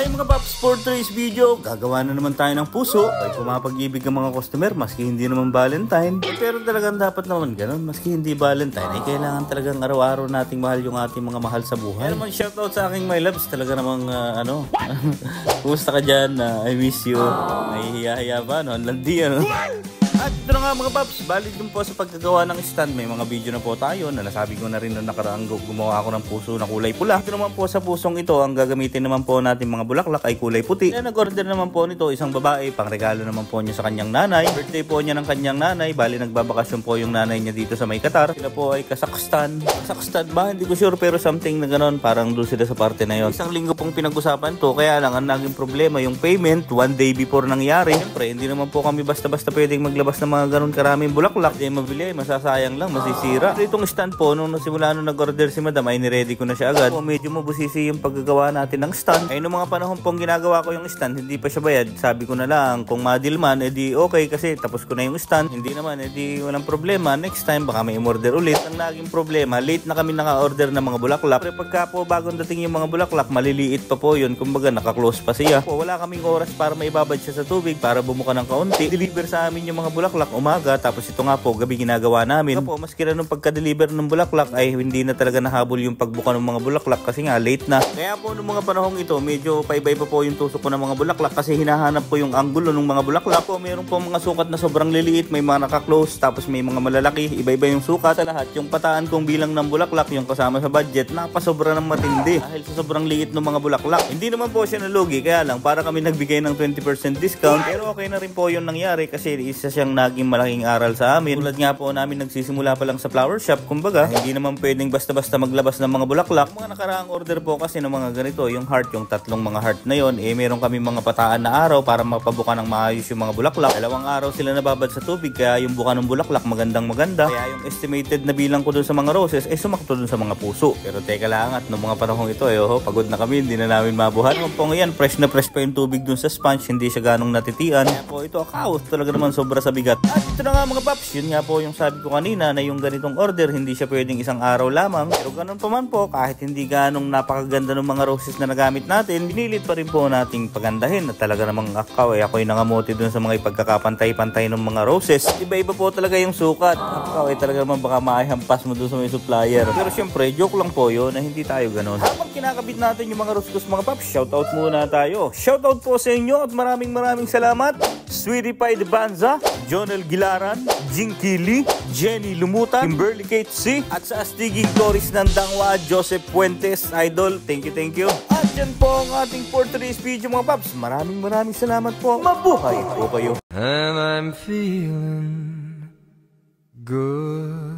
Hi mga paps, for today's video, gagawa na naman tayo ng puso. Ay pumapag-ibig ang mga customer, maski hindi naman Valentine. Pero talagang dapat naman ganun, maski hindi Valentine, ay kailangan talagang araw-araw nating mahal yung ating mga mahal sa buhay. Kaya naman shoutout sa aking my loves, talaga namang kumusta ka dyan? I miss you. Nahihiya-hiya ba? Ang landi ano? At ito na nga mga paps, balik din po sa pagkagawa ng stand. May mga video na po tayo na nasabi ko na rin na nakaraang gumawa ako ng puso na kulay pula. Ito naman po sa pusong ito, ang gagamitin naman po natin mga bulaklak ay kulay puti. Kaya nag-order naman po nito isang babae, pang regalo naman po niya sa kanyang nanay. Birthday po niya ng kanyang nanay, bali nagbabakasyon po yung nanay niya dito sa may Qatar. Sila po ay Kazakhstan. Kazakhstan ba? Hindi ko sure pero something na ganon, parang doon sila sa parte na yon. Isang linggo pong pinag-usapan to, kaya lang ang naging problema yung payment, one day before nangyari. Siyempre, hindi naman po kami basta-basta pwedeng maglabas ng mga ganun karaming bulaklak. Hindi mabili, masasayang lang, masisira. So, itong stand po, nung simula nung nag-order si madam, ay niready ko na siya agad. So, medyo mabusisi yung paggagawa natin ng stand. Ay, nung mga panahon pong ginagawa ko yung stand, hindi pa siya bayad. Sabi ko na lang, kung madil man, edi okay kasi tapos ko na yung stand. Hindi naman, edi walang problema. Next time, baka may order ulit. Ang naging problema, late na kami naka-order ng mga bulaklak. Pero pagka po bagong dating yung mga bulaklak, maliliit pa po yun. Kumbaga, naka-close pa siya. Po, wala kaming oras para maibabad siya sa tubig para bumuka ng kaunti. Deliver sa amin yung mga bulaklak umaga, tapos ito nga po gabi ginagawa namin. Ito po, maski na nung pagka-deliver ng bulaklak ay hindi na talaga nahabol yung pagbuka ng mga bulaklak kasi nga late na. Kaya po nung mga panahong ito, medyo paibay pa po yung tusok ko ng mga bulaklak kasi hinahanap ko yung anggulo ng mga bulaklak. Po, meron po mga sukat na sobrang liliit, may mga naka-close, tapos may mga malalaki, iba-iba yung sukat. Sa lahat, yung pataan kong bilang ng bulaklak, yung kasama sa budget, napasobra ng matindi dahil sa sobrang liit ng mga bulaklak. Hindi naman po siya nalugi, kaya lang para kami nagbigay ng 20% discount. Pero okay na rin po yung nangyari kasi isa siyang naging malaking aral sa amin. Tulad nga po namin nagsisimula pa lang sa flower shop, kumbaga hindi naman pwedeng basta-basta maglabas ng mga bulaklak. Mga nakaraang order po kasi ng mga ganito, yung heart, yung tatlong mga heart na yon, meron kami mga pataan na araw para mapabuka ng maayos yung mga bulaklak. 2 araw sila nababad sa tubig, kaya yung buka ng bulaklak magandang maganda. Kaya yung estimated na bilang ko dun sa mga roses ay sumakto dun sa mga puso. Pero teka lang, at nung mga panahong ito pagod na kami, hindi na namin mabuhat. Naman po ngayon, fresh na fresh pa yung tubig dun sa sponge, hindi siya ganong natitian. Kaya po ito akaw, talaga naman sobra sa bigat. At ito na nga mga paps, yun nga po yung sabi ko kanina na yung ganitong order hindi siya pwedeng isang araw lamang. Pero ganun pa man po, kahit hindi ganong napakaganda ng mga roses na nagamit natin, binilit pa rin po nating pagandahin. At talaga namang ako'y nangamote dun sa mga ipagkakapantay-pantay ng mga roses. Iba-iba po talaga yung sukat. Talaga naman baka maihampas mo dun sa may supplier. Pero syempre, joke lang po yun na hindi tayo ganun. Habang kinakabit natin yung mga roses mga paps, shoutout muna tayo. Shoutout po sa inyo at maraming salamat. Sweetie Pie de Banza, Jonel Gilaran, Jinky Lee, Jenny Lumutan, Kimberly Kate C, at sa astiging Doris ng Dangwa, Joseph Puentes, Idol. Thank you. At yan po ang ating for today's video mga paps. Maraming salamat po. Mabuhay po kayo. And I'm feeling good.